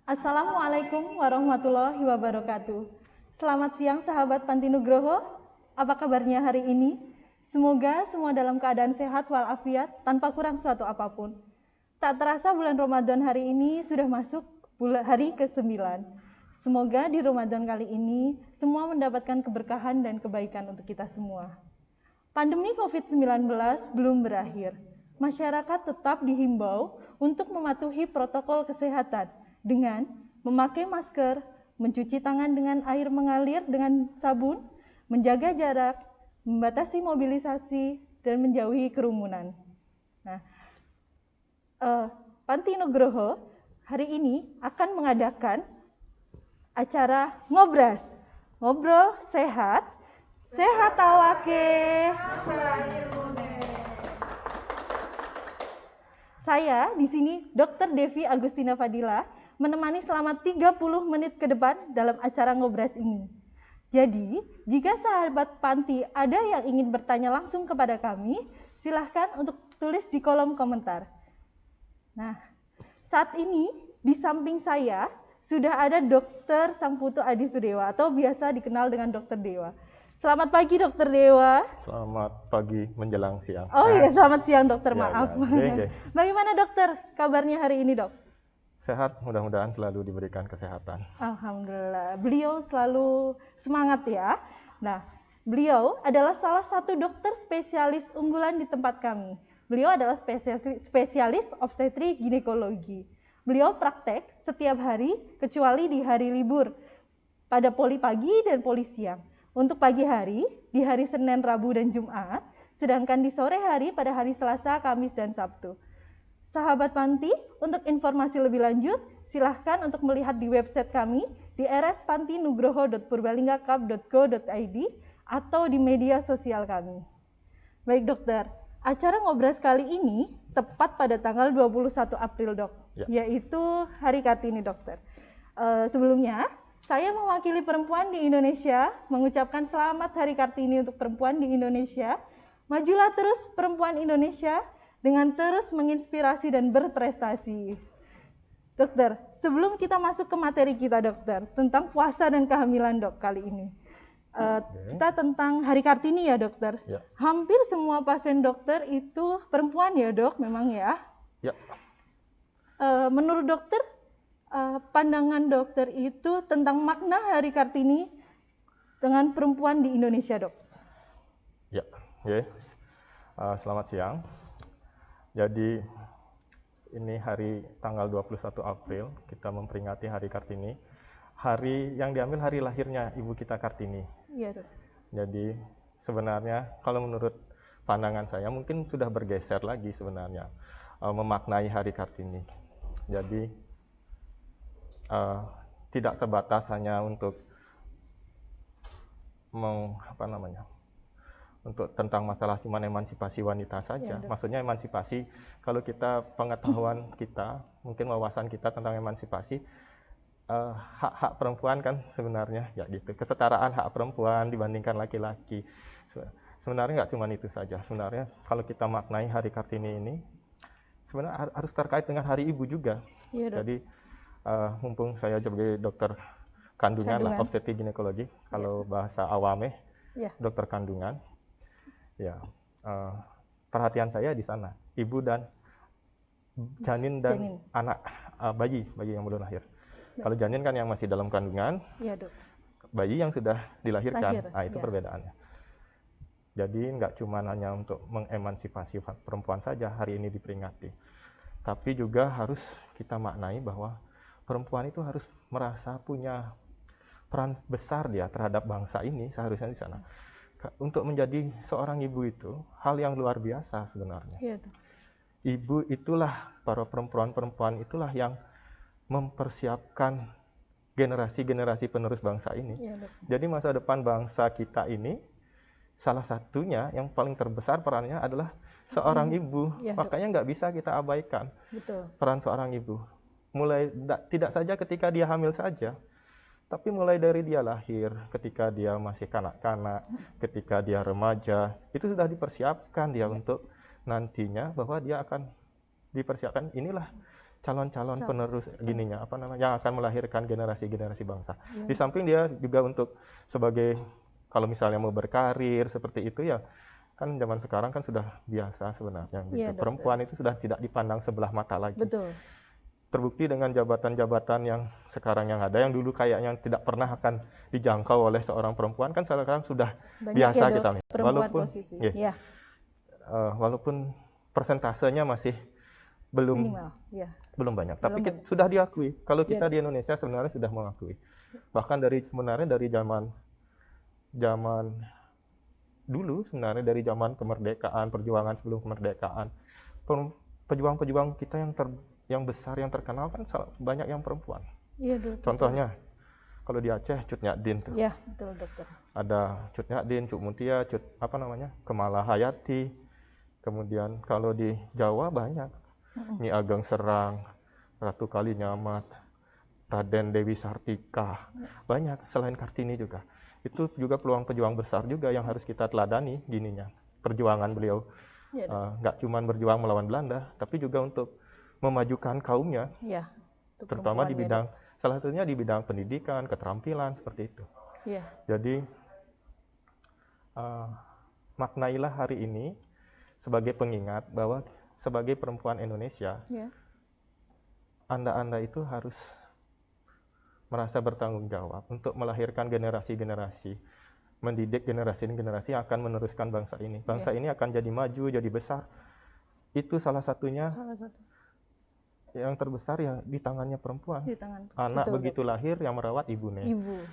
Assalamualaikum warahmatullahi wabarakatuh. Selamat siang sahabat Panti Nugroho. Apa kabarnya hari ini? Semoga semua dalam keadaan sehat walafiat tanpa kurang suatu apapun. Tak terasa bulan Ramadan hari ini sudah masuk hari ke-9. Semoga di Ramadan kali ini semua mendapatkan keberkahan dan kebaikan untuk kita semua. Pandemi COVID-19 belum berakhir. Masyarakat tetap dihimbau untuk mematuhi protokol kesehatan dengan memakai masker, mencuci tangan dengan air mengalir dengan sabun, menjaga jarak, membatasi mobilisasi, dan menjauhi kerumunan. Nah, Panti Nugroho hari ini akan mengadakan acara ngobras, ngobrol sehat, sehat awake. Saya di sini Dr. Devi Agustina Fadila menemani selama 30 menit ke depan dalam acara ngobras ini. Jadi, jika sahabat Panti ada yang ingin bertanya langsung kepada kami, silahkan untuk tulis di kolom komentar. Nah, saat ini di samping saya sudah ada Dr. Sangputu Adi Sudewa atau biasa dikenal dengan Dr. Dewa. Selamat pagi Dr. Dewa. Selamat pagi menjelang siang. Oh iya, selamat siang dokter, maaf. Ya. Bagaimana dokter kabarnya hari ini dok? Sehat, mudah-mudahan selalu diberikan kesehatan. Alhamdulillah, beliau selalu semangat ya. Nah, beliau adalah salah satu dokter spesialis unggulan di tempat kami. Beliau adalah spesialis obstetri ginekologi. Beliau praktek setiap hari kecuali di hari libur pada poli pagi dan poli siang. Untuk pagi hari, di hari Senin, Rabu, dan Jumat, sedangkan di sore hari pada hari Selasa, Kamis, dan Sabtu. Sahabat Panti, untuk informasi lebih lanjut, silahkan untuk melihat di website kami di rspantinugroho.purbalinggakap.go.id atau di media sosial kami. Baik dokter, acara ngobras kali ini tepat pada tanggal 21 April dok, yaitu Hari Kartini dokter. Sebelumnya, saya mewakili perempuan di Indonesia mengucapkan selamat Hari Kartini untuk perempuan di Indonesia. Majulah terus perempuan Indonesia dengan terus menginspirasi dan berprestasi. Dokter, sebelum kita masuk ke materi kita dokter, tentang puasa dan kehamilan dok kali ini. Kita tentang Hari Kartini ya dokter. Ya. Hampir semua pasien dokter itu perempuan ya dok, memang ya. Ya. Menurut dokter, pandangan dokter itu tentang makna Hari Kartini dengan perempuan di Indonesia, dok. Ya, selamat siang. Jadi ini hari tanggal 21 April kita memperingati Hari Kartini. Hari yang diambil hari lahirnya ibu kita Kartini. Iya, dok. Jadi sebenarnya kalau menurut pandangan saya mungkin sudah bergeser lagi sebenarnya memaknai Hari Kartini. Jadi tidak sebatas hanya untuk untuk tentang masalah cuma emansipasi wanita saja. Ya, maksudnya emansipasi kalau kita pengetahuan kita, mungkin wawasan kita tentang emansipasi hak-hak perempuan kan sebenarnya ya gitu. Kesetaraan hak perempuan dibandingkan laki-laki. Sebenarnya nggak cuma itu saja. Sebenarnya kalau kita maknai Hari Kartini ini sebenarnya harus terkait dengan Hari Ibu juga. Ya, jadi mumpung saya sebagai dokter kandungan lah, obstetri ginekologi, kalau bahasa awamnya, dokter kandungan, perhatian saya di sana, ibu dan janin dan anak, bayi yang belum lahir. Kalau janin kan yang masih dalam kandungan, bayi yang sudah dilahirkan, itu perbedaannya. Jadi nggak cuma hanya untuk mengemansipasi perempuan saja hari ini diperingati, tapi juga harus kita maknai bahwa perempuan itu harus merasa punya peran besar dia terhadap bangsa ini seharusnya di sana. Untuk menjadi seorang ibu itu hal yang luar biasa sebenarnya. Ya. Ibu itulah, para perempuan itulah yang mempersiapkan generasi-generasi penerus bangsa ini. Ya, jadi masa depan bangsa kita ini salah satunya yang paling terbesar perannya adalah seorang ibu. Ya, makanya nggak bisa kita abaikan. Betul. Peran seorang ibu. Mulai tidak saja ketika dia hamil saja, tapi mulai dari dia lahir, ketika dia masih kanak-kanak, ketika dia remaja, itu sudah dipersiapkan dia untuk nantinya bahwa dia akan dipersiapkan inilah calon-calon penerus gininya, apa namanya, yang akan melahirkan generasi-generasi bangsa. Ya. Di samping dia juga untuk sebagai, kalau misalnya mau berkarir seperti itu ya, kan zaman sekarang kan sudah biasa sebenarnya. Gitu. Ya, perempuan itu sudah tidak dipandang sebelah mata lagi. Betul. Terbukti dengan jabatan-jabatan yang sekarang yang ada, yang dulu kayaknya tidak pernah akan dijangkau oleh seorang perempuan, kan sekarang sudah banyak biasa ya, kita lihat. Walaupun, walaupun persentasenya masih belum minimal, belum banyak, tapi sudah diakui. Kalau kita di Indonesia sebenarnya sudah mengakui. Bahkan sebenarnya dari zaman dulu, sebenarnya dari zaman kemerdekaan, perjuangan sebelum kemerdekaan, pejuang-pejuang kita yang besar, yang terkenal kan banyak yang perempuan. Iya, Contohnya kalau di Aceh, Cut Nyak-Din tuh. Iya, betul dokter. Ada Cut Nyak-Din, Cuk Mutia, Kemala Hayati. Kemudian kalau di Jawa banyak. Nyi Ageng Serang, Ratu Kalinyamat, Raden Dewi Sartika. Banyak selain Kartini juga. Itu juga pejuang besar juga yang harus kita teladani gininya. Perjuangan beliau. Nggak cuma berjuang melawan Belanda, tapi juga untuk memajukan kaumnya. Iya. Terutama di bidang, salah satunya di bidang pendidikan, keterampilan, seperti itu. Iya. Jadi, maknailah hari ini sebagai pengingat bahwa sebagai perempuan Indonesia, Anda itu harus merasa bertanggung jawab untuk melahirkan generasi-generasi, mendidik generasi-generasi yang akan meneruskan bangsa ini. Bangsa ini akan jadi maju, jadi besar. Itu salah satunya. Yang terbesar ya di tangannya perempuan. Anak begitu lahir yang merawat ibunya,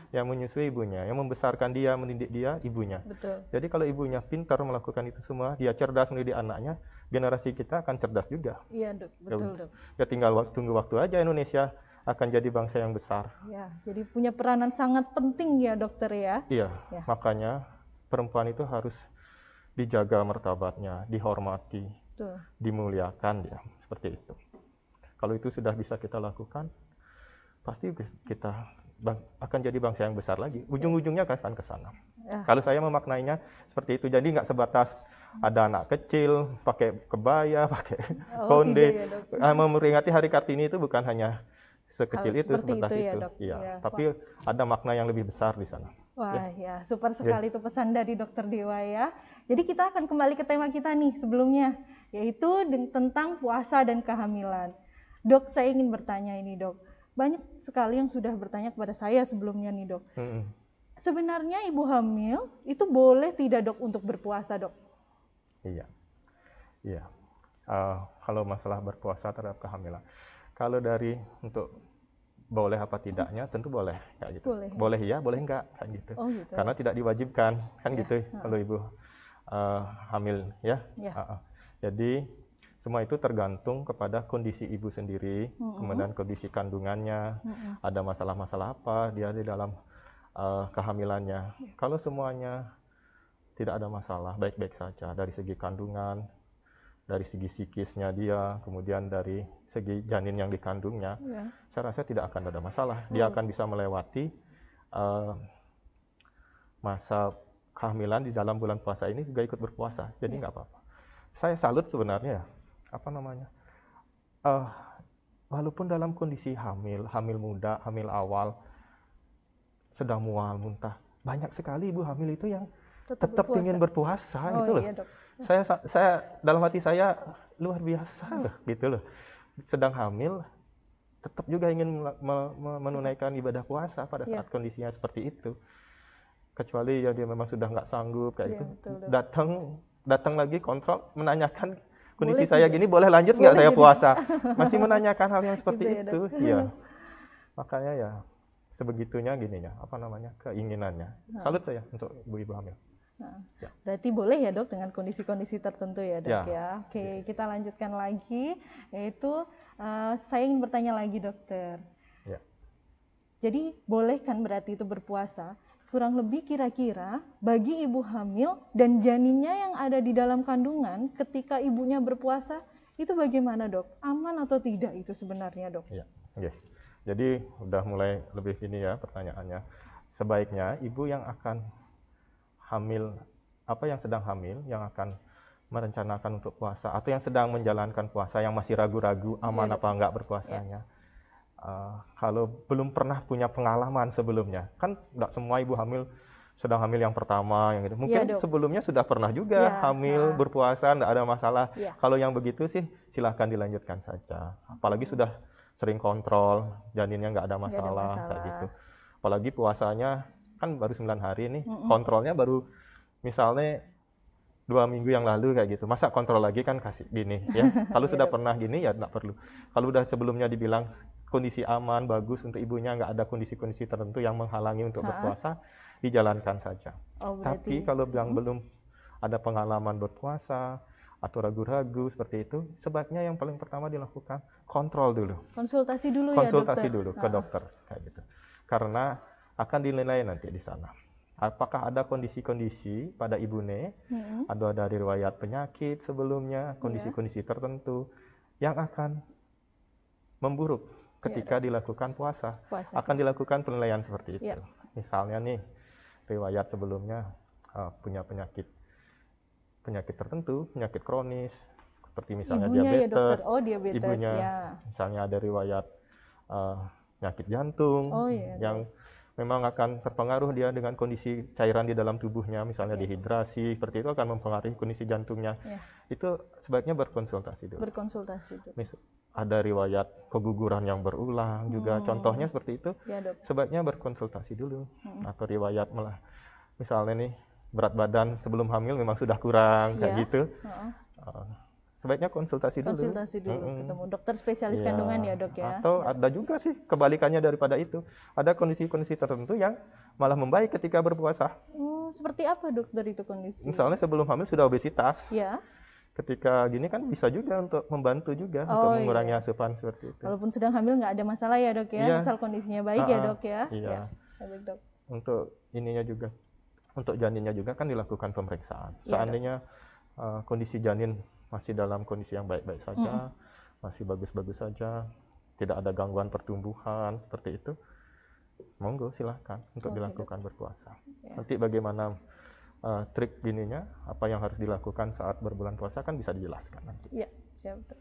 yang menyusui ibunya, yang membesarkan dia, mendidik dia ibunya. Betul. Jadi kalau ibunya pintar melakukan itu semua, dia cerdas mendidik anaknya, generasi kita akan cerdas juga. Iya, Dok. Betul, Dok. Ya tinggal tunggu waktu aja Indonesia akan jadi bangsa yang besar. Ya, jadi punya peranan sangat penting ya, dokter ya. Iya, makanya perempuan itu harus dijaga martabatnya, dihormati, dimuliakan dia, seperti itu. Kalau itu sudah bisa kita lakukan, pasti kita akan jadi bangsa yang besar lagi. Ujung-ujungnya akan ke sana. Kalau saya memaknainya seperti itu, jadi nggak sebatas ada anak kecil pakai kebaya, pakai konde. Memperingati Hari Kartini itu bukan hanya sekecil itu, sebatas itu. Ya, tapi ada makna yang lebih besar di sana. Wah, ya super sekali itu pesan dari Dokter Dewa ya. Jadi kita akan kembali ke tema kita nih sebelumnya, yaitu tentang puasa dan kehamilan. Dok, saya ingin bertanya ini, Dok. Banyak sekali yang sudah bertanya kepada saya sebelumnya nih, Dok. Sebenarnya ibu hamil itu boleh tidak, Dok, untuk berpuasa, Dok? Iya. Kalau masalah berpuasa terhadap kehamilan, kalau dari untuk boleh apa tidaknya, tentu boleh, kayak gitu. Boleh ya, boleh enggak, kayak gitu. Gitu. Karena tidak diwajibkan, kan gitu. Kalau ibu hamil, ya. Jadi semua itu tergantung kepada kondisi ibu sendiri, kemudian kondisi kandungannya, ada masalah-masalah apa dia di dalam kehamilannya. Kalau semuanya tidak ada masalah, baik-baik saja dari segi kandungan, dari segi psikisnya dia, kemudian dari segi janin yang dikandungnya, saya rasa tidak akan ada masalah. Dia akan bisa melewati masa kehamilan di dalam bulan puasa ini juga ikut berpuasa, jadi nggak apa-apa. Saya salut sebenarnya, walaupun dalam kondisi hamil muda, hamil awal, sedang mual, muntah, banyak sekali ibu hamil itu yang tetap ingin berpuasa, gitu loh. Iya, saya dalam hati saya luar biasa loh, gitu loh. Sedang hamil, tetap juga ingin menunaikan ibadah puasa pada saat kondisinya seperti itu. Kecuali ya dia memang sudah nggak sanggup kayak itu, datang lagi kontrol, menanyakan kondisi saya gini, boleh lanjut nggak saya puasa? Masih menanyakan hal yang seperti itu, ya. Makanya ya sebegitunya gininya, keinginannya. Salut saya untuk ibu-ibu hamil. Berarti boleh ya, Dok, dengan kondisi-kondisi tertentu ya, Dok, ya. Oke, kita lanjutkan lagi, yaitu saya ingin bertanya lagi, Dokter. Jadi boleh kan berarti itu berpuasa? Kurang lebih kira-kira bagi ibu hamil dan janinnya yang ada di dalam kandungan ketika ibunya berpuasa, itu bagaimana, Dok? Aman atau tidak itu sebenarnya, Dok? Iya, jadi udah mulai lebih ini ya pertanyaannya. Sebaiknya ibu yang akan hamil, yang sedang hamil, yang akan merencanakan untuk puasa atau yang sedang menjalankan puasa, yang masih ragu-ragu aman apa enggak berpuasanya. Kalau belum pernah punya pengalaman sebelumnya, kan enggak semua ibu hamil sedang hamil yang pertama yang gitu. Mungkin sebelumnya sudah pernah juga hamil berpuasa, enggak ada masalah. Kalau yang begitu sih silahkan dilanjutkan saja. Apalagi sudah sering kontrol, janinnya enggak ada masalah kayak gitu. Apalagi puasanya kan baru 9 hari nih, kontrolnya baru misalnya 2 minggu yang lalu kayak gitu. Masa kontrol lagi kan kasih gini ya. Kalau sudah pernah gini ya enggak perlu. Kalau udah sebelumnya dibilang kondisi aman, bagus untuk ibunya, enggak ada kondisi-kondisi tertentu yang menghalangi untuk berpuasa, dijalankan saja. Tapi kalau yang belum ada pengalaman berpuasa atau ragu-ragu seperti itu, sebaiknya yang paling pertama dilakukan kontrol dulu. Konsultasi dulu Konsultasi dulu ke dokter kayak gitu. Karena akan dinilai nanti di sana. Apakah ada kondisi-kondisi pada ibu ada dari riwayat penyakit sebelumnya, kondisi-kondisi tertentu yang akan memburuk ketika dilakukan puasa. Akan dilakukan penilaian seperti itu. Misalnya nih, riwayat sebelumnya punya penyakit tertentu, penyakit kronis, seperti misalnya diabetes, ibunya misalnya ada riwayat penyakit jantung yang memang akan terpengaruh dia dengan kondisi cairan di dalam tubuhnya, misalnya dehidrasi, seperti itu akan mempengaruhi kondisi jantungnya. Itu sebaiknya berkonsultasi dulu. Ada riwayat keguguran yang berulang juga, contohnya seperti itu, sebaiknya berkonsultasi dulu. Atau riwayat misalnya nih berat badan sebelum hamil memang sudah kurang kayak gitu. Sebaiknya konsultasi dulu. Ketemu dokter spesialis kandungan ya dok ya. Atau ada juga sih kebalikannya daripada itu. Ada kondisi-kondisi tertentu yang malah membaik ketika berpuasa. Seperti apa dokter itu kondisi? Misalnya sebelum hamil sudah obesitas. Ketika gini kan bisa juga untuk membantu juga untuk mengurangi asupan seperti itu. Walaupun sedang hamil nggak ada masalah ya dok ya, asal kondisinya baik ya dok ya. Baik, dok. Untuk ininya juga, untuk janinnya juga kan dilakukan pemeriksaan. Seandainya kondisi janin masih dalam kondisi yang baik-baik saja, masih bagus-bagus saja, tidak ada gangguan pertumbuhan seperti itu, monggo silahkan untuk dilakukan berpuasa. Nanti bagaimana trik gininya, apa yang harus dilakukan saat berbulan puasa kan bisa dijelaskan nanti. Siap dok.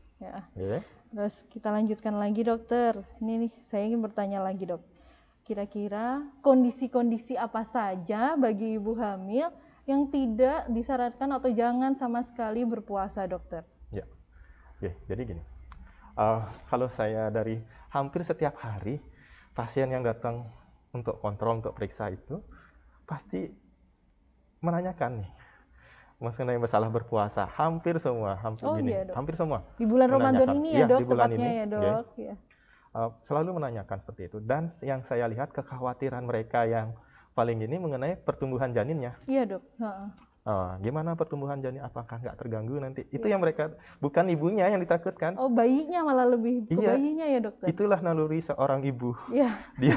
Terus kita lanjutkan lagi dokter. Ini nih saya ingin bertanya lagi dok. Kira-kira kondisi-kondisi apa saja bagi ibu hamil yang tidak disarankan atau jangan sama sekali berpuasa dokter? Jadi gini, kalau saya dari hampir setiap hari pasien yang datang untuk kontrol, untuk periksa itu pasti menanyakan nih mengenai masalah berpuasa. Hampir semua, hampir semua. Di bulan Ramadan ini ya dok, tepatnya ya dok. Selalu menanyakan seperti itu. Dan yang saya lihat kekhawatiran mereka yang paling ini mengenai pertumbuhan janinnya. Iya dok. Gimana pertumbuhan janin? Apakah nggak terganggu nanti? Itu yang mereka, bukan ibunya yang ditakutkan. Bayinya malah lebih ke bayinya ya dokter. Itulah naluri seorang ibu. Dia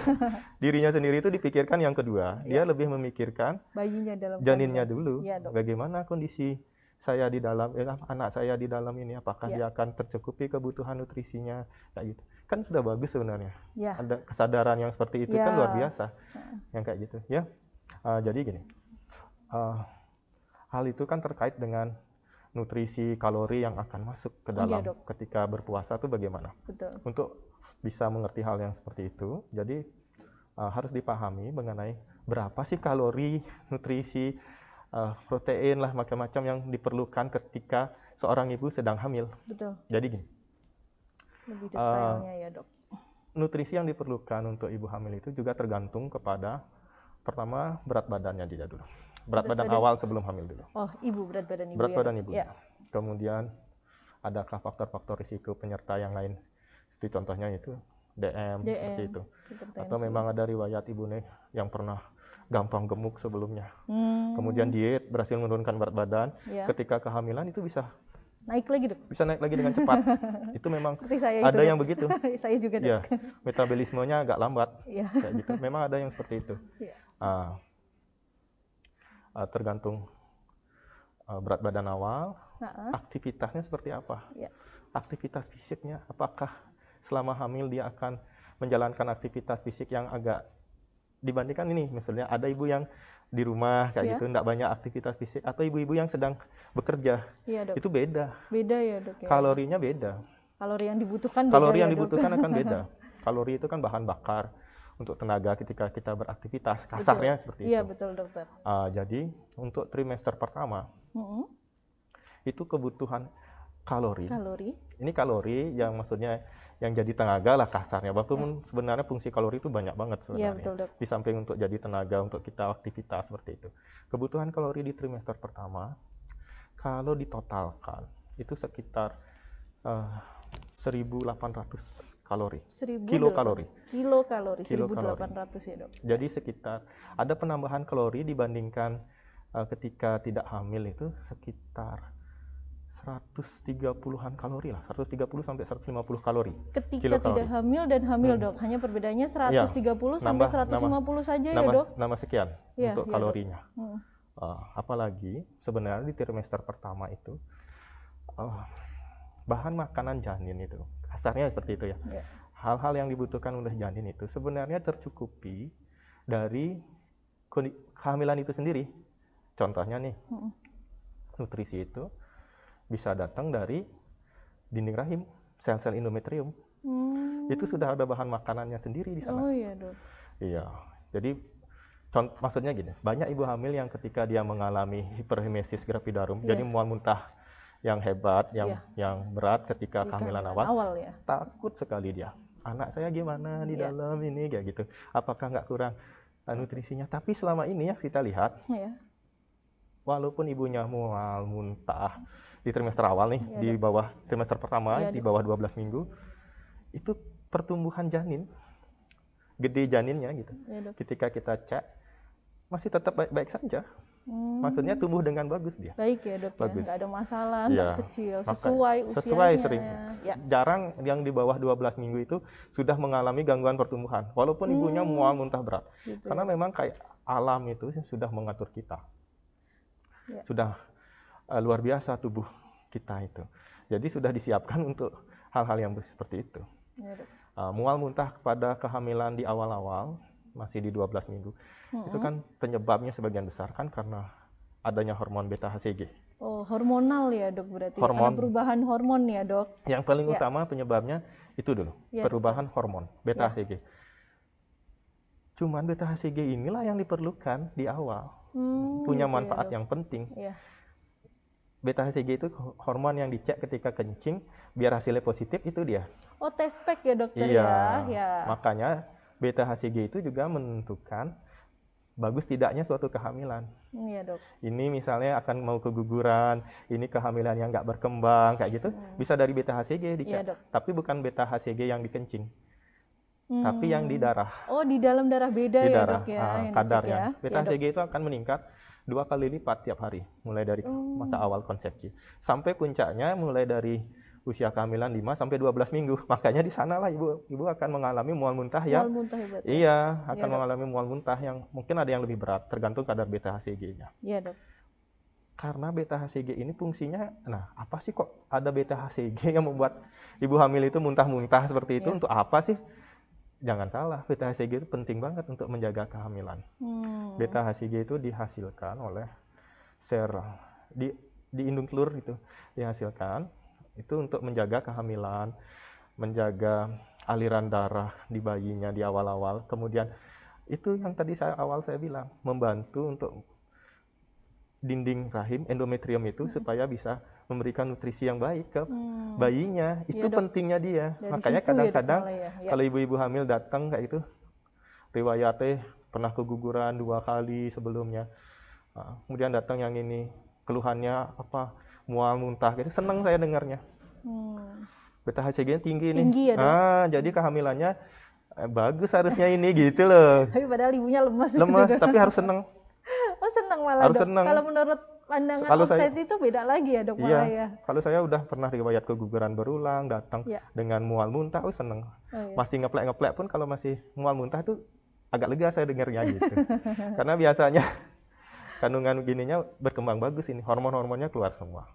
dirinya sendiri itu dipikirkan yang kedua. Dia lebih memikirkan bayinya dalam janinnya dulu. Bagaimana kondisi saya di dalam, anak saya di dalam ini, apakah dia akan tercukupi kebutuhan nutrisinya, kayak gitu. Kan sudah bagus sebenarnya. Ada kesadaran yang seperti itu kan luar biasa, yang kayak gitu. Jadi gini, hal itu kan terkait dengan nutrisi, kalori yang akan masuk ke dalam ketika berpuasa itu bagaimana. Untuk bisa mengerti hal yang seperti itu, jadi harus dipahami mengenai berapa sih kalori, nutrisi, protein lah macam-macam yang diperlukan ketika seorang ibu sedang hamil. Jadi gini, lebih detailnya ya dok. Nutrisi yang diperlukan untuk ibu hamil itu juga tergantung kepada pertama berat badannya dia dulu. Berat badan awal sebelum hamil dulu. Ibu berat badan ibu. Berat badan ibu. Kemudian adakah faktor-faktor risiko penyerta yang lain? Seperti contohnya itu DM seperti itu. Atau memang ada riwayat ibu yang pernah gampang gemuk sebelumnya. Kemudian diet berhasil menurunkan berat badan. Ketika kehamilan itu bisa naik lagi dok. Bisa naik lagi dengan cepat. Itu memang saya ada itu, yang begitu. Saya juga dok. Metabolismenya agak lambat. Kayak gitu. Memang ada yang seperti itu. Tergantung berat badan awal, aktivitasnya seperti apa. Aktivitas fisiknya, apakah selama hamil dia akan menjalankan aktivitas fisik yang agak dibandingkan ini, misalnya ada ibu yang di rumah kayak gitu, enggak banyak aktivitas fisik, atau ibu-ibu yang sedang bekerja, Dok. itu beda. Beda ya dok ya. Kalorinya beda. Kalori yang dibutuhkan beda Kalori yang ya, dibutuhkan dok? akan beda. Kalori itu kan bahan bakar untuk tenaga ketika kita beraktivitas, kasarnya seperti itu. Iya betul dokter. Jadi untuk trimester pertama itu kebutuhan kalori. Ini kalori yang maksudnya yang jadi tenaga lah kasarnya. Walaupun sebenarnya fungsi kalori itu banyak banget sebenarnya. Iya betul dok. Di samping untuk jadi tenaga untuk kita aktivitas seperti itu. Kebutuhan kalori di trimester pertama kalau ditotalkan itu sekitar 1.800 kalori. Kilokalori. 1.800 ya dok. Jadi sekitar ada penambahan kalori dibandingkan ketika tidak hamil itu sekitar 130-an kalori lah, 130 sampai 150 kalori. Ketika tidak hamil dan hamil dok, hanya perbedaannya 130 sampai 150 saja ya dok? Nama sekian untuk kalorinya. Apalagi sebenarnya di trimester pertama itu bahan makanan janin itu, kasarnya seperti itu ya. Hal-hal yang dibutuhkan oleh janin itu sebenarnya tercukupi dari kehamilan itu sendiri. Contohnya nih, nutrisi itu bisa datang dari dinding rahim, sel-sel endometrium. Itu sudah ada bahan makanannya sendiri di sana. Oh iya dok. Iya, jadi maksudnya gini, banyak ibu hamil yang ketika dia mengalami hiperemesis gravidarum, jadi mual muntah yang hebat, yang berat ketika kehamilan awal takut sekali dia. Anak saya gimana di dalam ini kayak gitu. Apakah nggak kurang nutrisinya? Tapi selama ini yang kita lihat, walaupun ibunya mual muntah di trimester awal nih, di bawah trimester pertama, di bawah 12 minggu, itu pertumbuhan janin, gede janinnya gitu. Ketika kita cek, masih tetap baik-baik saja. Maksudnya tumbuh dengan bagus dia. Baik ya dok, bagus. Nggak ada masalah, nggak kecil, sesuai usianya. Sering. Jarang yang di bawah 12 minggu itu sudah mengalami gangguan pertumbuhan, walaupun ibunya mual muntah berat. Gitu. Karena memang kayak alam itu sudah mengatur kita. Sudah luar biasa tubuh kita itu. Jadi sudah disiapkan untuk hal-hal yang seperti itu. Mual muntah pada kehamilan di awal-awal, masih di 12 minggu, itu kan penyebabnya sebagian besar kan karena adanya hormon beta HCG. Oh, hormonal ya dok berarti. Karena perubahan hormon ya dok. Yang paling utama penyebabnya itu dulu, perubahan hormon beta HCG. Cuman beta HCG inilah yang diperlukan di awal. Punya manfaat yang penting. Beta HCG itu hormon yang dicek ketika kencing biar hasilnya positif, itu dia. Oh, test pack ya dokter ya. Makanya beta HCG itu juga menentukan bagus tidaknya suatu kehamilan. Iya dok. Ini misalnya akan mau keguguran, ini kehamilan yang nggak berkembang kayak gitu, bisa dari beta HCG dicek. Tapi bukan beta HCG yang dikencing, tapi yang di darah. Oh, di dalam darah beda ya dok ya. Kadarnya. Beta HCG itu akan meningkat 2 kali lipat tiap hari, mulai dari masa awal konsepsi sampai puncaknya mulai dari usia kehamilan 5 sampai 12 minggu. Makanya di sanalah ibu akan mengalami mual muntah yang akan mengalami mual muntah yang mungkin ada yang lebih berat, tergantung kadar beta HCG-nya. Iya, dok. Karena beta HCG ini fungsinya, apa sih kok ada beta HCG yang membuat ibu hamil itu muntah-muntah seperti itu? Untuk apa sih? Jangan salah, beta HCG itu penting banget untuk menjaga kehamilan. Beta HCG itu dihasilkan oleh sel di indung telur itu dihasilkan itu untuk menjaga kehamilan, menjaga aliran darah di bayinya di awal-awal. Kemudian itu yang tadi saya bilang, membantu untuk dinding rahim endometrium itu supaya bisa memberikan nutrisi yang baik ke bayinya. Itu pentingnya dia. Makanya kadang-kadang kalau ibu-ibu hamil datang kayak itu, riwayatnya pernah keguguran 2 kali sebelumnya. Kemudian datang yang ini, keluhannya apa? Mual muntah gitu. Senang saya dengarnya. Beta HCG-nya tinggi nih. Tinggi ya, dok? Jadi kehamilannya bagus harusnya ini gitu loh. Tapi padahal ibunya lemas. Lemas, tapi harus senang. Oh, senang malah, dok. Kalau menurut pandangan obstet itu beda lagi ya, dok, malah ya. Kalau saya udah pernah riwayat keguguran berulang, datang dengan mual muntah, seneng. Masih ngeplek-ngeplek pun kalau masih mual muntah itu agak lega saya dengarnya gitu. Karena biasanya kandungan gininya berkembang bagus ini, hormon-hormonnya keluar semua.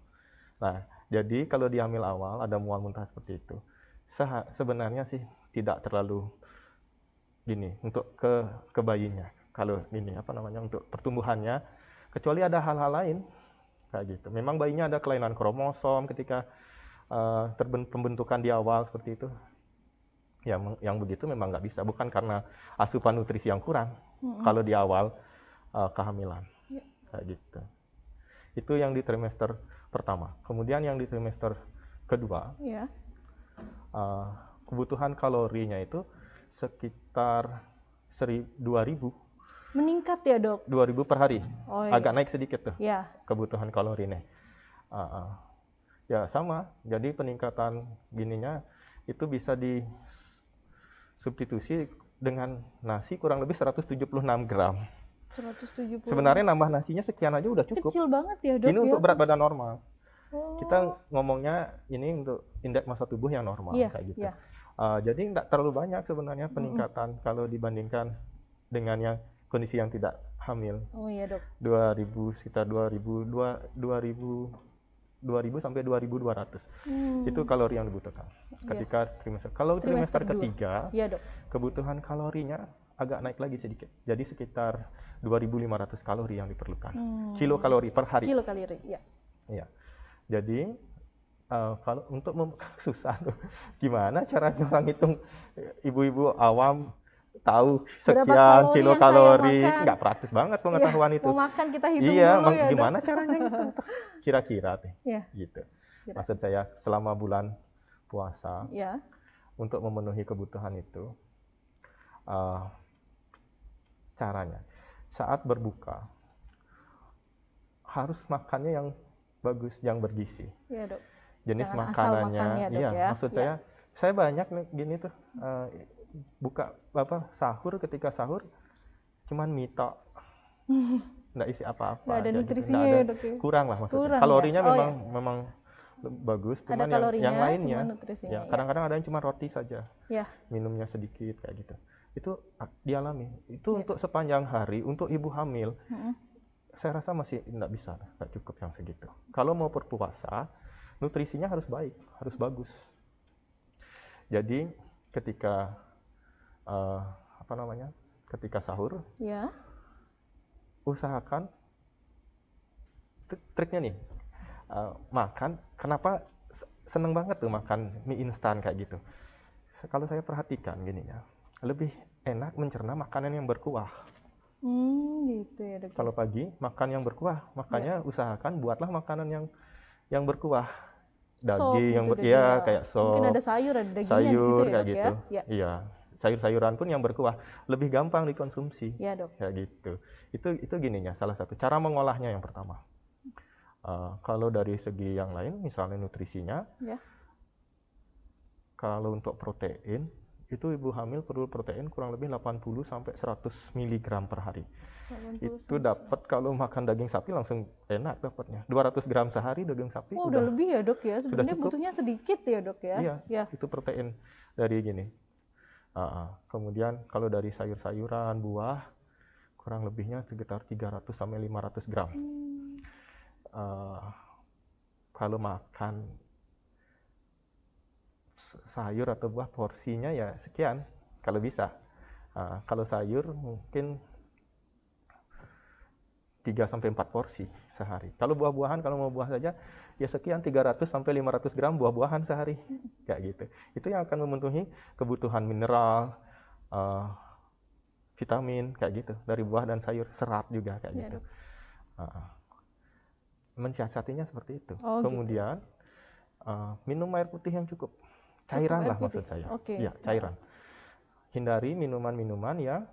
Nah, jadi kalau di hamil awal ada mual muntah seperti itu, sebenarnya sih tidak terlalu gini untuk ke bayinya. kalau ini untuk pertumbuhannya, kecuali ada hal-hal lain kayak gitu. Memang bayinya ada kelainan kromosom ketika pembentukan di awal seperti itu. Yang begitu memang nggak bisa, bukan karena asupan nutrisi yang kurang kalau di awal kehamilan kayak gitu. Itu yang di trimester pertama. Kemudian yang di trimester kedua, kebutuhan kalorinya itu sekitar 2.000. Meningkat ya, Dok? 2.000 per hari. Agak naik sedikit tuh kebutuhan kalorinya. Ya sama, jadi peningkatan gininya itu bisa disubstitusi dengan nasi kurang lebih 176 gram. 170. Sebenarnya nambah nasinya sekian aja udah cukup. Kecil banget ya, Dok. Ini untuk berat badan normal. Kita ngomongnya ini untuk indeks massa tubuh yang normal kayak gitu. Jadi nggak terlalu banyak sebenarnya peningkatan kalau dibandingkan dengan yang kondisi yang tidak hamil. Oh iya, Dok. 2.000 sekitar 2.000 sampai 2.200. Itu kalori yang dibutuhkan ketika trimester. Kalau trimester ketiga, Dok, kebutuhan kalorinya agak naik lagi sedikit. Jadi sekitar 2.500 kalori yang diperlukan. Kilokalori per hari. Kilokalori, ya. Iya. Jadi kalau untuk susah tuh, gimana caranya orang hitung, ibu-ibu awam tahu sekian kilokalori, nggak praktis banget pengetahuan itu. Mau makan kita hitung dulu ya, gimana caranya itu? Kira-kira tuh, gitu. Maksud saya selama bulan puasa, untuk memenuhi kebutuhan itu, caranya saat berbuka harus makannya yang bagus, yang bergizi. Iya, Dok. Jenis makanannya, maksud saya banyak nih gini tuh, buka sahur, ketika sahur cuman mie tok, nggak isi apa-apa, nggak ada nutrisinya ya, Dok, ya? Kurang lah maksudnya. Kalorinya memang bagus, cuman yang lainnya kadang-kadang ada yang cuma roti saja, minumnya sedikit kayak gitu. Itu dialami. Itu untuk sepanjang hari untuk ibu hamil. Saya rasa masih nggak bisa, nggak cukup yang segitu. Kalau mau berpuasa, nutrisinya harus baik, harus bagus. Jadi ketika ketika sahur, usahakan, triknya nih, makan. Kenapa seneng banget tuh makan mie instan kayak gitu? Kalau saya perhatikan gini ya, lebih enak mencerna makanan yang berkuah. Gitu ya, Dok. Kalau pagi makan yang berkuah, makanya usahakan buatlah makanan yang berkuah. Daging yang kayak sop. Mungkin ada sayur, ada dagingnya di situ ya, kayak Dok, gitu. ya? Iya. Sayur-sayuran pun yang berkuah lebih gampang dikonsumsi. Iya, Dok. Kayak gitu. Itu gininya, salah satu cara mengolahnya yang pertama. Kalau dari segi yang lain, misalnya nutrisinya, kalau untuk protein, itu ibu hamil perlu protein kurang lebih 80 sampai 100 mg per hari. Itu dapat kalau makan daging sapi langsung enak dapatnya. 200 gram sehari daging sapi. Udah lebih ya, Dok ya. Sebenarnya butuhnya sedikit ya, Dok ya. Iya. Itu protein dari gini. Kemudian kalau dari sayur-sayuran, buah, kurang lebihnya sekitar 300 sampai 500 gram. Kalau makan sayur atau buah, porsinya ya sekian kalau bisa. Kalau sayur mungkin 3 sampai 4 porsi sehari. Kalau buah-buahan, kalau mau buah saja ya sekian, 300 sampai 500 gram buah-buahan sehari. Kayak gitu. Itu yang akan memenuhi kebutuhan mineral, vitamin kayak gitu dari buah dan sayur, serat juga kayak gitu. Mensiasatinya seperti itu. Kemudian minum air putih yang cukup. Cairan lah maksud saya. Ya, cairan. Hindari minuman-minuman yang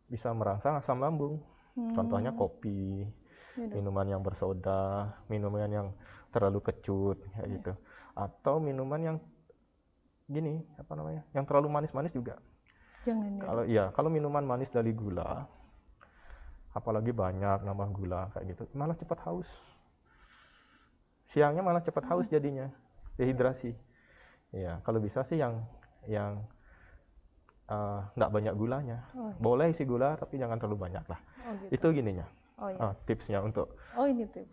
bisa merangsang asam lambung. Contohnya kopi, minuman yang bersoda, minuman yang terlalu kecut kayak gitu. Atau minuman yang gini, yang terlalu manis-manis juga. Jangan ya. Kalau minuman manis dari gula, apalagi banyak nambah gula kayak gitu, malah cepat haus. Siangnya malah cepat haus jadinya, dehidrasi. Ya, kalau bisa sih yang nggak banyak gulanya. Boleh isi gula tapi jangan terlalu banyak lah. Itu gininya. Tipsnya untuk. Ini tips.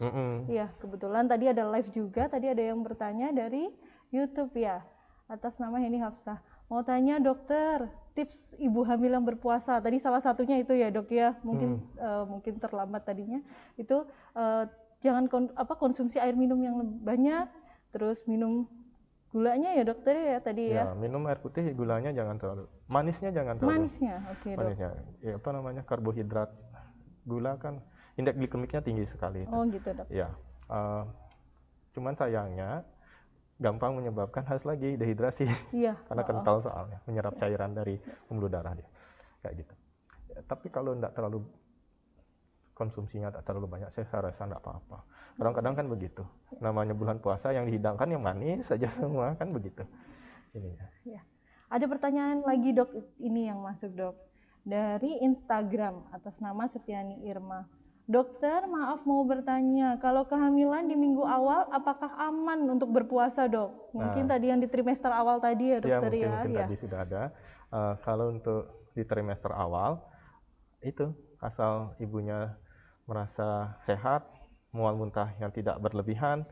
Iya, kebetulan tadi ada live juga. Tadi ada yang bertanya dari YouTube ya, atas nama Heni Hafsah. mau tanya dokter, tips ibu hamil yang berpuasa. Tadi salah satunya itu ya dok ya, mungkin mungkin terlambat tadinya. Itu jangan konsumsi air minum yang banyak, terus minum gulanya ya dokter ya tadi ya. Minum air putih, gulanya jangan terlalu. Manisnya jangan terlalu. Manisnya, oke dok. Manisnya, ya apa namanya, karbohidrat. Gula kan indeks glikemiknya tinggi sekali. Oh gitu dok. Ya, cuman sayangnya gampang menyebabkan lagi dehidrasi. Iya. Karena kental soalnya, menyerap cairan dari pembuluh darah dia, kayak gitu. Ya, tapi kalau enggak terlalu konsumsinya tak terlalu banyak, saya rasa enggak apa-apa. Kadang-kadang kan begitu. Namanya bulan puasa yang dihidangkan yang manis saja semua kan begitu. Ininya. Ya. Ada pertanyaan lagi dok, ini yang masuk dok. Dari Instagram atas nama Setiani Irma. Dokter, maaf mau bertanya, kalau kehamilan di minggu awal apakah aman untuk berpuasa dok? Mungkin tadi yang di trimester awal tadi ya dokter ya. Mungkin tadi sudah ada. Kalau untuk di trimester awal, itu asal ibunya merasa sehat, mual muntah yang tidak berlebihan,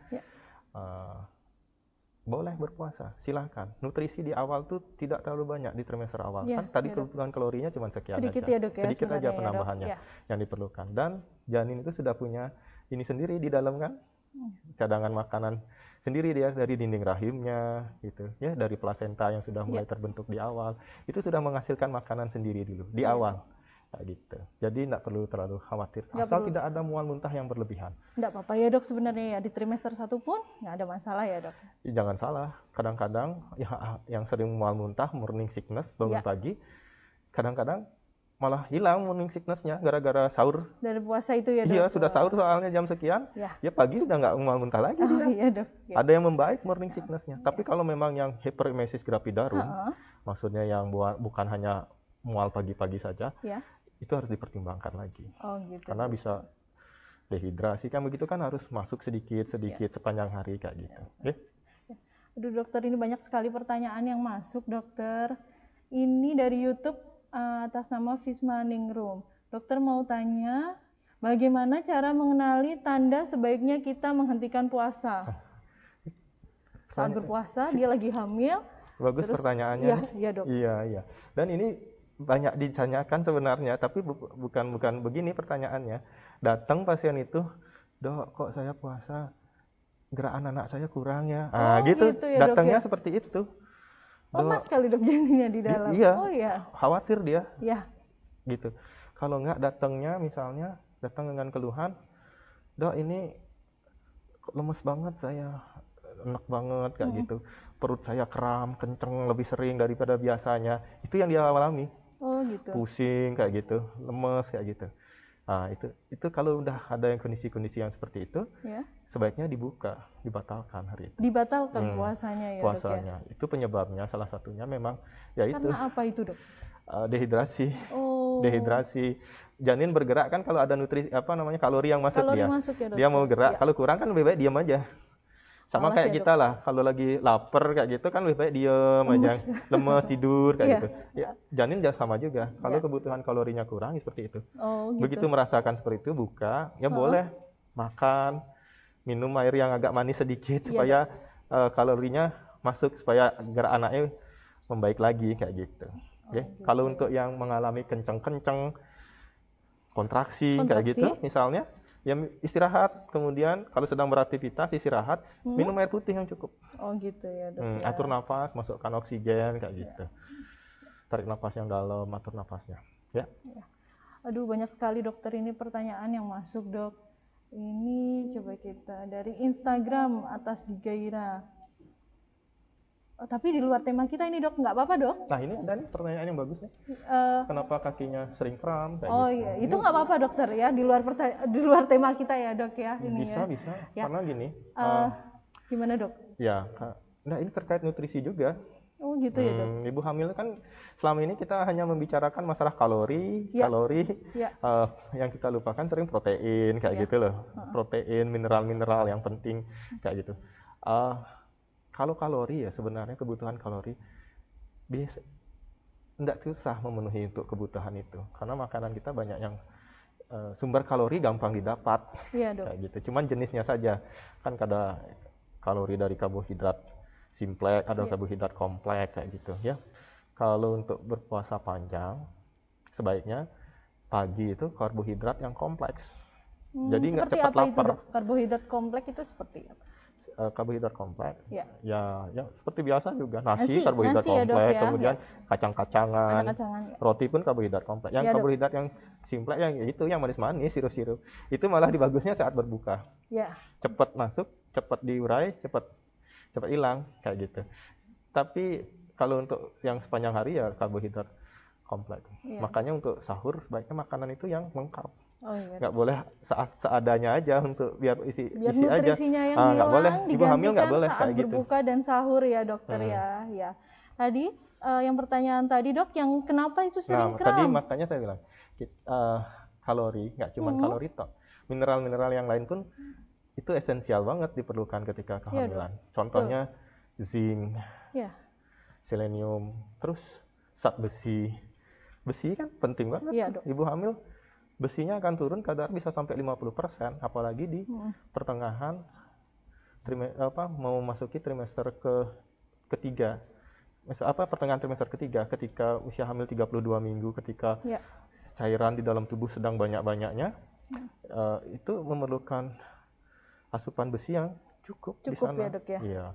boleh berpuasa, silahkan. Nutrisi di awal tuh tidak terlalu banyak di trimester awal. Kan tadi kebutuhan kalorinya cuma sekian sedikit aja. Ya, dok, ya, sedikit aja penambahannya yang diperlukan. Dan janin itu sudah punya ini sendiri di dalam kan, cadangan makanan sendiri dia dari dinding rahimnya gitu ya, dari plasenta yang sudah mulai terbentuk di awal. Itu sudah menghasilkan makanan sendiri dulu di awal. Kayak gitu. Jadi tidak perlu terlalu khawatir. Asal tidak ada mual muntah yang berlebihan. Tidak apa-apa ya dok sebenarnya ya, di trimester 1 pun nggak ada masalah ya dok. Jangan salah, kadang-kadang yang sering mual muntah, morning sickness, bangun pagi, kadang-kadang malah hilang morning sickness-nya gara-gara sahur. Dari puasa itu ya dok? Iya, sudah sahur soalnya jam sekian, ya pagi udah nggak mual muntah lagi dia. Iya dok. Ada yang membaik morning sickness-nya. Tapi kalau memang yang hyperemesis gravidarum, maksudnya yang bukan hanya mual pagi-pagi saja, itu harus dipertimbangkan lagi. Oh gitu. Karena bisa dehidrasi kan begitu kan, harus masuk sedikit-sedikit sepanjang hari kayak gitu. Aduh dokter, ini banyak sekali pertanyaan yang masuk dokter. Ini dari YouTube atas nama Visma Ningrum. Dokter mau tanya, bagaimana cara mengenali tanda sebaiknya kita menghentikan puasa? Saat berpuasa dia lagi hamil. Bagus pertanyaannya. Iya dok. Iya. Dan ini banyak ditanyakan sebenarnya, tapi bukan begini pertanyaannya. Datang pasien itu, dok kok saya puasa gerakan anak saya kurang ya. Gitu ya, datangnya dok, seperti itu. Lemas sekali dok janinnya di dalam. Iya. Khawatir dia. Iya. Gitu. Kalau enggak datangnya misalnya datang dengan keluhan, dok ini lemes banget saya, enak banget kayak gitu. Perut saya kram, kenceng lebih sering daripada biasanya. Itu yang dia alami. Oh gitu. Pusing kayak gitu, lemes kayak gitu. Itu kalau udah ada yang kondisi-kondisi yang seperti itu, sebaiknya dibatalkan hari itu. Dibatalkan puasanya ya puasanya. Dok ya? Itu penyebabnya salah satunya memang yaitu. Karena apa itu dok? Dehidrasi. Dehidrasi. Janin bergerak kan kalau ada kalori yang masuk dia. Ya, dok? Dia mau gerak. Kalau kurang kan lebih baik diam aja. Sama kayak kita lah, kalau lagi lapar kayak gitu kan lebih baik diem aja, lemes, tidur kayak gitu. Ya, janin sama juga. Kalau kebutuhan kalorinya kurang seperti itu. Oh, gitu. Begitu merasakan seperti itu, buka, ya boleh makan, minum air yang agak manis sedikit supaya kalorinya masuk, supaya gerak anaknya membaik lagi kayak gitu. Gitu. Kalau untuk yang mengalami kenceng-kenceng, kontraksi kayak gitu, misalnya. Ya istirahat, kemudian kalau sedang beraktivitas istirahat, minum air putih yang cukup. Oh gitu ya dok. Atur nafas, masukkan oksigen kayak gitu. Tarik nafas yang dalam, atur nafasnya. Ya. Aduh banyak sekali dokter ini pertanyaan yang masuk dok. Ini coba kita dari Instagram atas Gigaira. Tapi di luar tema kita ini dok, nggak apa-apa dok? Nah ini ada nih pertanyaan yang bagus nih. Kenapa kakinya sering kram? Iya, itu nggak apa-apa dokter ya, di luar tema kita ya dok ya. Ini bisa. Karena gini. Gimana dok? Ya, nah ini terkait nutrisi juga. Oh gitu ya dok. Ibu hamil kan selama ini kita hanya membicarakan masalah kalori, yang kita lupakan sering protein kayak gitu loh. Protein, mineral-mineral yang penting kayak gitu. Kalau kalori ya sebenarnya kebutuhan kalori biasa tidak susah memenuhi untuk kebutuhan itu, karena makanan kita banyak yang sumber kalori gampang didapat. Iya dok. Kayak gitu. Cuman jenisnya saja kan ada kalori dari karbohidrat simple, ada karbohidrat kompleks kayak gitu ya. Kalau untuk berpuasa panjang, sebaiknya pagi itu karbohidrat yang kompleks. Jadi nggak cepat lapar. Itu, karbohidrat kompleks itu seperti apa? Karbohidrat kompleks, ya seperti biasa juga nasi karbohidrat kompleks, kemudian kacang-kacangan, roti pun karbohidrat kompleks. Yang karbohidrat yang simple yang itu yang manis-manis, sirup-sirup, itu malah bagusnya saat berbuka. Cepat masuk, cepat diurai, cepat hilang kayak gitu. Tapi kalau untuk yang sepanjang hari ya karbohidrat kompleks. Makanya untuk sahur sebaiknya makanan itu yang lengkap. Nggak boleh seadanya aja untuk biar isi nutrisinya aja. Yang hilang, nggak boleh. Ibu hamil nggak boleh saat kayak berbuka gitu. Dan sahur ya dokter ya. Tadi yang pertanyaan tadi dok, yang kenapa itu sering kram? Tadi makanya saya bilang kalori nggak cuma kalori tok, mineral-mineral yang lain pun itu esensial banget diperlukan ketika kehamilan. Contohnya zinc, selenium, terus zat besi kan penting banget. Ibu hamil besinya akan turun kadar bisa sampai 50%, apalagi di pertengahan mau masuki trimester ketiga. Pertengahan trimester ketiga, ketika usia hamil 32 minggu, ketika cairan di dalam tubuh sedang banyak-banyaknya, itu memerlukan asupan besi yang cukup di sana. Ya, dok, ya? Iya.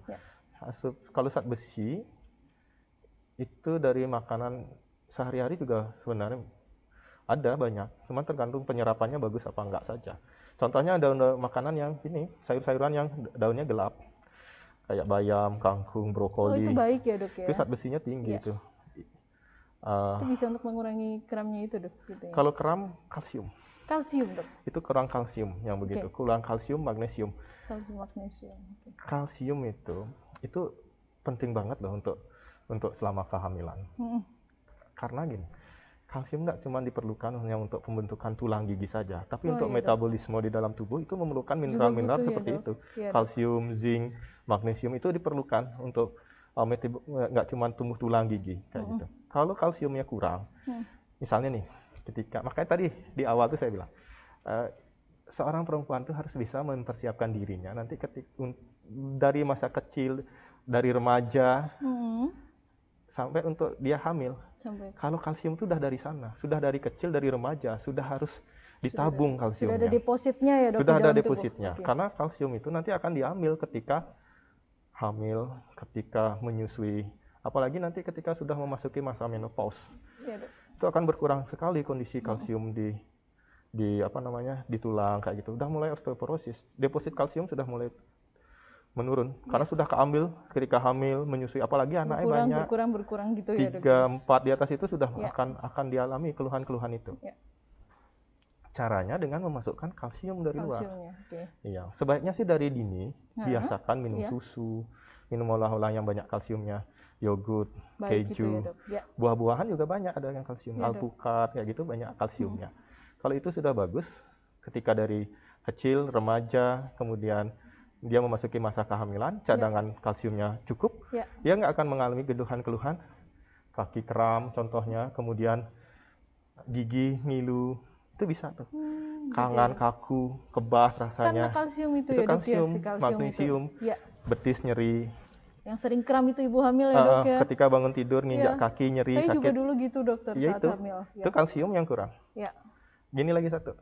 Kalau zat besi itu dari makanan sehari-hari juga sebenarnya ada banyak, cuman tergantung penyerapannya bagus apa enggak saja. Contohnya daun makanan yang ini, sayur-sayuran yang daunnya gelap, kayak bayam, kangkung, brokoli. Itu baik ya dok ya? Itu zat besinya tinggi itu. Itu bisa untuk mengurangi kramnya itu dok? Gitu ya? Kalau kram, kalsium. Kalsium dok? Itu kurang kalsium yang begitu, kurang kalsium, magnesium. Kalsium, magnesium. Kalsium itu penting banget loh untuk selama kehamilan. Karena gini, kalsium nggak cuma diperlukan hanya untuk pembentukan tulang gigi saja, tapi untuk metabolisme di dalam tubuh itu memerlukan mineral-mineral seperti itu. Kalsium, zinc, magnesium itu diperlukan untuk nggak cuma tumbuh tulang gigi kayak gitu. Kalau kalsiumnya kurang, misalnya nih, makanya tadi di awal tuh saya bilang, seorang perempuan tuh harus bisa mempersiapkan dirinya nanti dari masa kecil, dari remaja sampai untuk dia hamil. Kalau kalsium itu sudah dari sana, sudah dari kecil, dari remaja, sudah harus ditabung kalsiumnya. Sudah ada depositnya ya dok? Sudah ada depositnya, karena kalsium itu nanti akan diambil ketika hamil, ketika menyusui, apalagi nanti ketika sudah memasuki masa menopause. Itu akan berkurang sekali kondisi kalsium di tulang kayak gitu. Udah mulai osteoporosis, deposit kalsium sudah mulai menurun karena sudah keambil ketika hamil, menyusui, apalagi anaknya banyak berkurang gitu ya dok? 3-4 di atas itu sudah akan dialami keluhan-keluhan itu. Caranya dengan memasukkan kalsium dari luar. Iya, sebaiknya sih dari dini biasakan minum susu, minum olah-olah yang banyak kalsiumnya, yogurt, keju, gitu ya, buah-buahan juga banyak ada yang kalsium, alpukat kayak gitu banyak kalsiumnya. Kalau itu sudah bagus, ketika dari kecil, remaja, kemudian dia memasuki masa kehamilan, cadangan kalsiumnya cukup, dia nggak akan mengalami keluhan-keluhan kaki kram contohnya, kemudian gigi ngilu, itu bisa tuh, kangen, kaku, kebas rasanya. Karena kalsium itu ya, kalsium, magnesium, betis nyeri. Yang sering kram itu ibu hamil ya dok ya? Ketika bangun tidur nginjak kaki nyeri, saya sakit. Saya juga dulu gitu dokter saat hamil. Itu kalsium yang kurang. Gini lagi satu,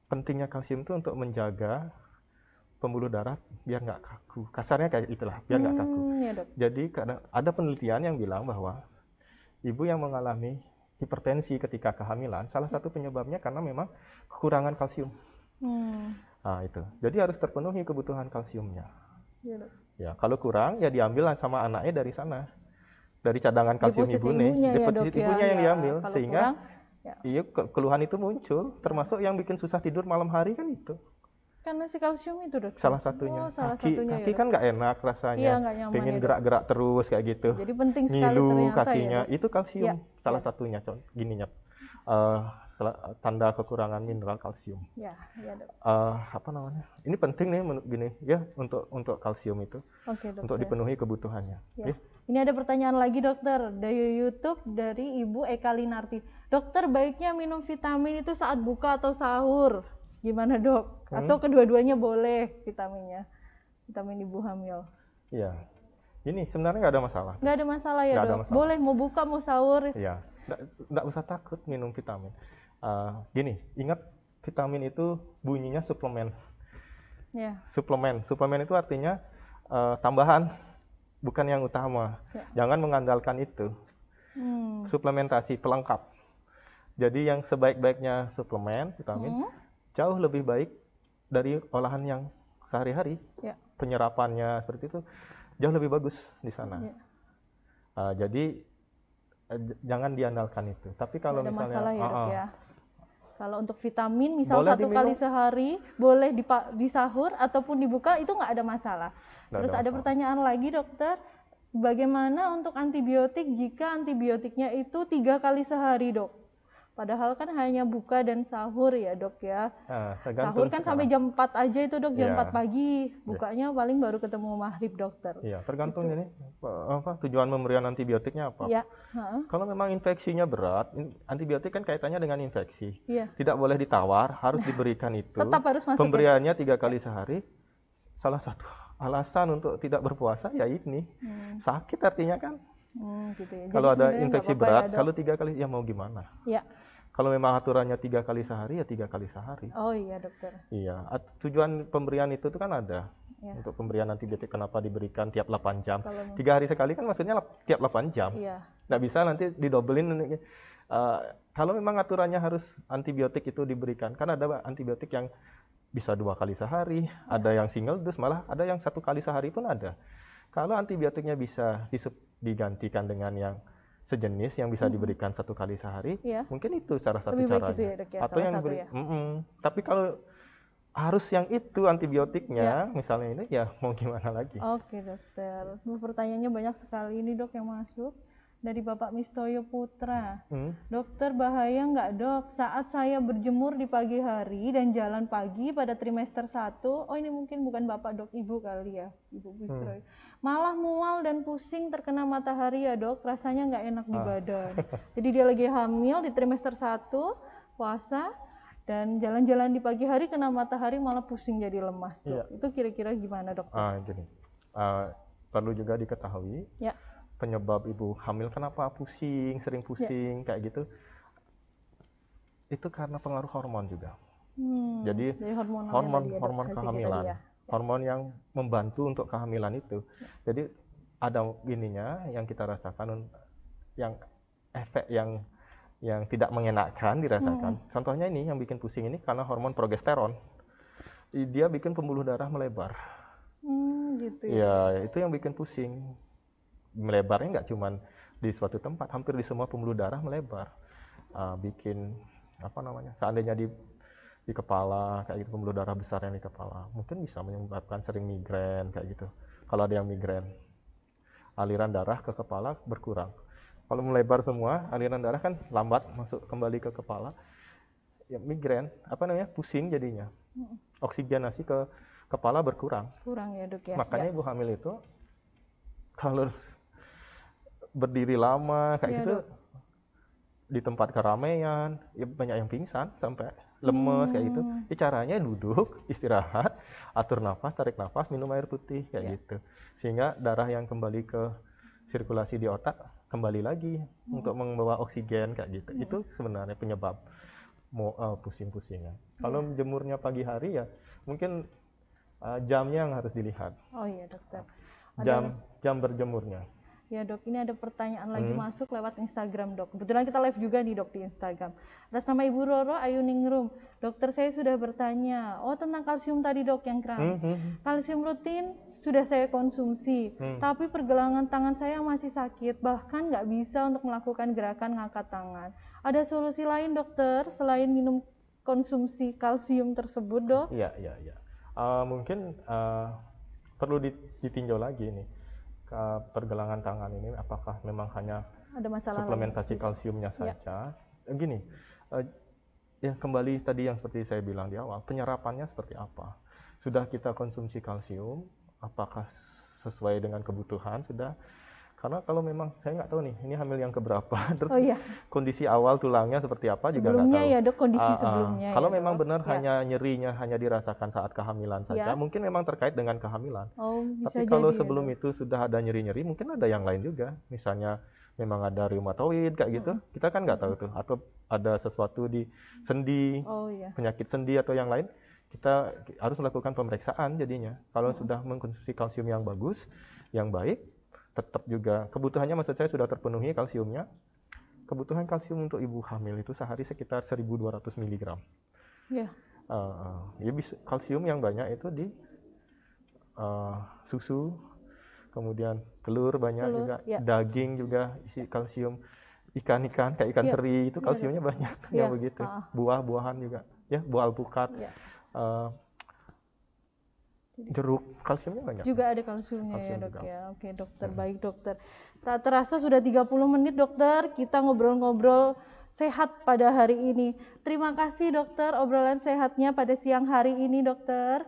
pentingnya kalsium itu untuk menjaga pembuluh darah biar nggak kaku. Kasarnya kayak itulah, biar nggak kaku. Jadi ada penelitian yang bilang bahwa ibu yang mengalami hipertensi ketika kehamilan, salah satu penyebabnya karena memang kekurangan kalsium. Nah itu, jadi harus terpenuhi kebutuhan kalsiumnya. Ya, kalau kurang ya diambil sama anaknya dari sana, dari cadangan kalsium ibunya, deposit ibunya yang diambil, sehingga iya, keluhan itu muncul, termasuk yang bikin susah tidur malam hari kan itu. Karena si kalsium itu dok? Salah satunya. Kaki kan nggak enak rasanya, pengen gerak-gerak terus kayak gitu. Jadi penting sekali ngilu kakinya, itu kalsium salah satunya. Gininya, tanda kekurangan mineral kalsium. Dok. Ini penting nih gini ya untuk kalsium itu, untuk dipenuhi kebutuhannya. Ini ada pertanyaan lagi dokter dari YouTube dari Ibu Eka Linarti. Dokter, baiknya minum vitamin itu saat buka atau sahur? Gimana dok? Atau kedua-duanya boleh vitaminnya? Vitamin ibu hamil. Iya. Ini sebenarnya nggak ada masalah. Nggak ada masalah ya, Dok? Masalah. Boleh mau buka, mau sahur. Iya, nggak usah takut minum vitamin. Gini, ingat vitamin itu bunyinya suplemen. Ya. Suplemen itu artinya tambahan, bukan yang utama. Ya. Jangan mengandalkan itu. Suplementasi pelengkap. Jadi yang sebaik-baiknya suplemen vitamin jauh lebih baik dari olahan yang sehari-hari. Ya. Penyerapannya seperti itu jauh lebih bagus di sana. Ya. Jadi jangan diandalkan itu. Tapi kalau misalnya masalah ya, Dok, ya. Kalau untuk vitamin misal boleh 1 kali sehari boleh di sahur ataupun dibuka, itu nggak ada masalah. Terus ada pertanyaan lagi, dokter, bagaimana untuk antibiotik jika antibiotiknya itu 3 kali sehari, Dok? Padahal kan hanya buka dan sahur ya, Dok, ya. Sahur kan sampai jam 4 aja itu, Dok, jam 4 pagi. Bukanya paling baru ketemu maghrib, dokter. Iya, tergantung ini tujuan pemberian antibiotiknya apa. Ya. Kalau memang infeksinya berat, antibiotik kan kaitannya dengan infeksi. Ya. Tidak boleh ditawar, harus diberikan itu. Tetap harus masuk. Pemberiannya 3 kali sehari. Salah satu alasan untuk tidak berpuasa ya ini. Sakit artinya kan. Gitu ya. Kalau ada infeksi berat, ya, kalau 3 kali ya mau gimana? Ya. Kalau memang aturannya 3 kali sehari ya 3 kali sehari. Oh iya, dokter. Iya, tujuan pemberian itu kan ada. Ya. Untuk pemberian antibiotik kenapa diberikan tiap 8 jam. 3 hari sekali kan maksudnya tiap 8 jam. Iya. Nggak bisa nanti didobelin. Kalau memang aturannya harus antibiotik itu diberikan, kan ada antibiotik yang bisa 2 kali sehari, ada yang single dose, malah ada yang 1 kali sehari pun ada. Kalau antibiotiknya bisa digantikan dengan yang sejenis yang bisa diberikan 1 kali sehari, ya. Mungkin itu salah satu caranya. Gitu ya, Dok, ya? Atau yang tapi kalau harus yang itu antibiotiknya, ya. Misalnya ini, ya mau gimana lagi? Oke, dokter. Pertanyaannya banyak sekali ini, Dok, yang masuk. Dari Bapak Mistoyo Putra. Dokter, bahaya nggak, Dok, saat saya berjemur di pagi hari dan jalan pagi pada trimester 1, ini mungkin bukan Bapak, Dok, Ibu kali ya, Ibu Mistoyo. Malah mual dan pusing terkena matahari ya, Dok, rasanya nggak enak di badan. Jadi dia lagi hamil di trimester 1, puasa, dan jalan-jalan di pagi hari kena matahari malah pusing jadi lemas, Dok. Ya. Itu kira-kira gimana, Dok? Gini, perlu juga diketahui. Ya. Penyebab ibu hamil kenapa pusing, sering pusing, kayak gitu, itu karena pengaruh hormon juga. Jadi hormon kehamilan, hormon yang membantu untuk kehamilan itu. Jadi ada ininya yang kita rasakan, yang efek yang tidak mengenakan dirasakan. Contohnya ini yang bikin pusing ini karena hormon progesteron. Dia bikin pembuluh darah melebar. Gitu ya. Ya, itu yang bikin pusing. Melebarnya nggak cuma di suatu tempat, hampir di semua pembuluh darah melebar. Bikin seandainya di kepala kayak gitu, pembuluh darah besar yang di kepala mungkin bisa menyebabkan sering migrain kayak gitu. Kalau ada yang migrain, aliran darah ke kepala berkurang. Kalau melebar semua, aliran darah kan lambat masuk kembali ke kepala, ya migrain, pusing jadinya. Oksigenasi ke kepala berkurang. Kurang ya, Dok, ya. Makanya ibu hamil itu kalau berdiri lama kayak gitu, Dok, di tempat keramaian, ya banyak yang pingsan sampai lemes kayak gitu. Caranya duduk, istirahat, atur nafas, tarik nafas, minum air putih kayak gitu. Sehingga darah yang kembali ke sirkulasi di otak kembali lagi untuk membawa oksigen kayak gitu. Itu sebenarnya penyebab pusing-pusingnya. Kalau jemurnya pagi hari ya mungkin jamnya yang harus dilihat. Oh iya, dokter. Jam berjemurnya. Ya, Dok, ini ada pertanyaan lagi masuk lewat Instagram, Dok. Kebetulan kita live juga nih, Dok, di Instagram. Atas nama Ibu Roro Ayuningrum. Dokter, saya sudah bertanya, tentang kalsium tadi, Dok, yang kram. Kalsium rutin sudah saya konsumsi, tapi pergelangan tangan saya masih sakit, bahkan nggak bisa untuk melakukan gerakan ngangkat tangan. Ada solusi lain, dokter, selain minum konsumsi kalsium tersebut, Dok? Iya. Mungkin perlu ditinjau lagi nih. Pergelangan tangan ini apakah memang hanya ada masalah suplementasi kalsiumnya saja? Gini, ya kembali tadi yang seperti saya bilang di awal, penyerapannya seperti apa? Sudah kita konsumsi kalsium, apakah sesuai dengan kebutuhan? Sudah. Karena kalau memang saya nggak tahu nih, ini hamil yang keberapa, terus Oh iya, kondisi awal tulangnya seperti apa juga nggak sebelumnya tahu. ya dok, kondisi sebelumnya Kalau ya memang dok. benar Ya. hanya nyerinya hanya dirasakan saat kehamilan saja, mungkin memang terkait dengan kehamilan. Oh, bisa Tapi kalau jadi sebelum ya, itu sudah ada nyeri-nyeri, mungkin ada yang lain juga. Misalnya memang ada reumatoid kayak gitu, kita kan nggak tahu tuh. Atau ada sesuatu di sendi, penyakit sendi atau yang lain, kita harus melakukan pemeriksaan jadinya. Kalau sudah mengkonsumsi kalsium yang bagus, yang baik, tetap juga kebutuhannya, maksud saya sudah terpenuhi kalsiumnya. Kebutuhan kalsium untuk ibu hamil itu sehari sekitar 1.200 mg. Ya, kalsium yang banyak itu di susu, kemudian telur banyak juga, daging juga isi kalsium, ikan-ikan kayak ikan teri itu kalsiumnya banyak, ya begitu. Buah-buahan juga, ya buah alpukat, jeruk, kalsiumnya banyak. Juga ada kalsiumnya ya dok ya. Oke dokter, baik dokter. Tak terasa sudah 30 menit dokter, kita ngobrol-ngobrol sehat pada hari ini. Terima kasih dokter obrolan sehatnya pada siang hari ini dokter.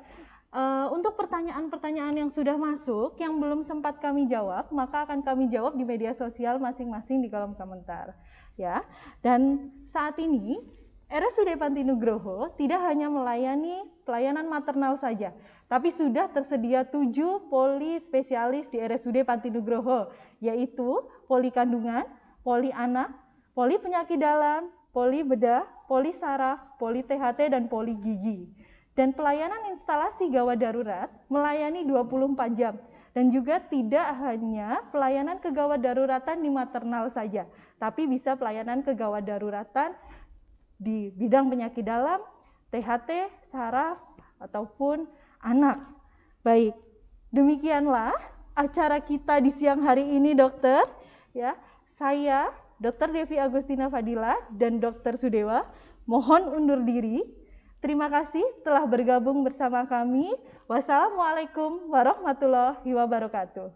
Untuk pertanyaan-pertanyaan yang sudah masuk, yang belum sempat kami jawab, maka akan kami jawab di media sosial masing-masing di kolom komentar. Ya, dan saat ini RSUD Panti Nugroho tidak hanya melayani pelayanan maternal saja, tapi sudah tersedia 7 poli spesialis di RSUD Panti Nugroho, yaitu poli kandungan, poli anak, poli penyakit dalam, poli bedah, poli saraf, poli THT, dan poli gigi. Dan pelayanan instalasi gawat darurat melayani 24 jam. Dan juga tidak hanya pelayanan kegawat daruratan di maternal saja, tapi bisa pelayanan kegawat daruratan di bidang penyakit dalam, THT, saraf, ataupun anak. Baik, demikianlah acara kita di siang hari ini dokter. Ya, saya Dr. Devi Agustina Fadila dan Dr. Sudewa mohon undur diri. Terima kasih telah bergabung bersama kami. Wassalamualaikum warahmatullahi wabarakatuh.